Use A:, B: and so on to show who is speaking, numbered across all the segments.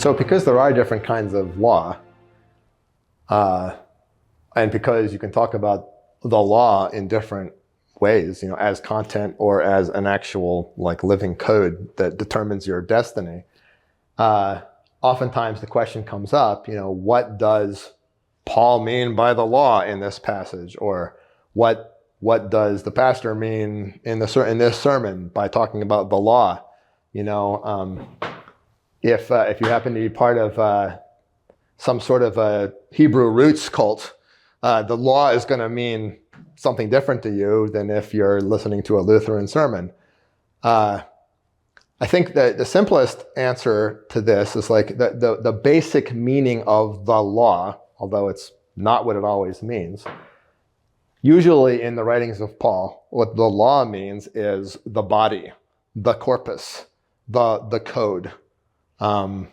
A: So because there are different kinds of law, and because you can talk about the law in different ways, as content or as an actual living code that determines your destiny, oftentimes the question comes up, what does Paul mean by the law in this passage? Or what does the pastor mean in this sermon by talking about the law? If you happen to be part of some sort of a Hebrew roots cult, the law is going to mean something different to you than if you're listening to a Lutheran sermon. I think that the simplest answer to this is the basic meaning of the law, although it's not what it always means. Usually in the writings of Paul, what the law means is the body, the corpus, the code. And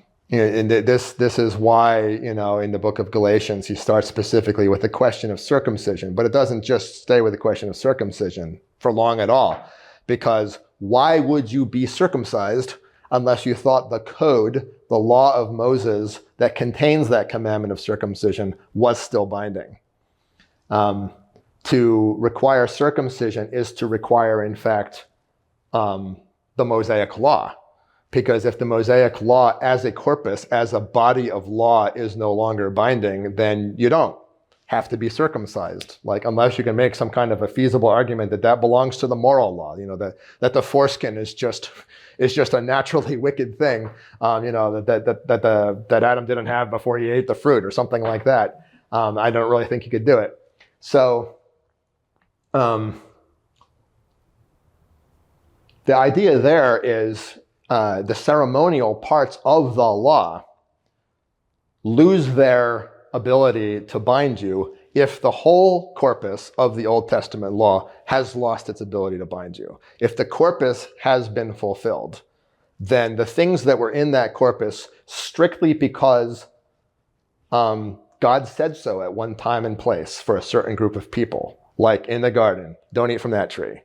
A: this is why, in the book of Galatians, he starts specifically with the question of circumcision, but it doesn't just stay with the question of circumcision for long at all, because why would you be circumcised unless you thought the code, the law of Moses that contains that commandment of circumcision was still binding? To require circumcision is to require, in fact, the Mosaic law. Because if the Mosaic law as a corpus, as a body of law is no longer binding, then you don't have to be circumcised. Unless you can make some kind of a feasible argument that belongs to the moral law, that the foreskin is just a naturally wicked thing, that Adam didn't have before he ate the fruit or something like that. I don't really think you could do it. So the idea there is the ceremonial parts of the law lose their ability to bind you if the whole corpus of the Old Testament law has lost its ability to bind you. If the corpus has been fulfilled, then the things that were in that corpus, strictly because God said so at one time and place for a certain group of people, like in the garden, don't eat from that tree.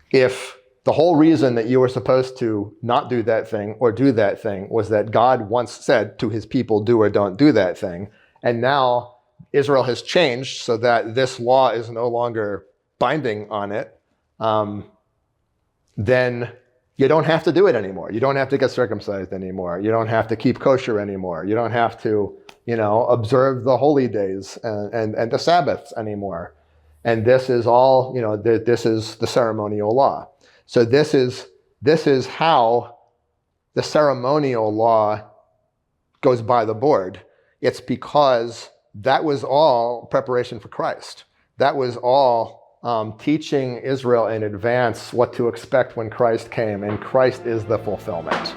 A: If the whole reason that you were supposed to not do that thing or do that thing was that God once said to his people, do or don't do that thing, and now Israel has changed so that this law is no longer binding on it, then you don't have to do it anymore. You don't have to get circumcised anymore. You don't have to keep kosher anymore. You don't have to, observe the holy days and the Sabbaths anymore. And this is all, this is the ceremonial law. So this is how the ceremonial law goes by the board. It's because that was all preparation for Christ. That was all teaching Israel in advance what to expect when Christ came, and Christ is the fulfillment.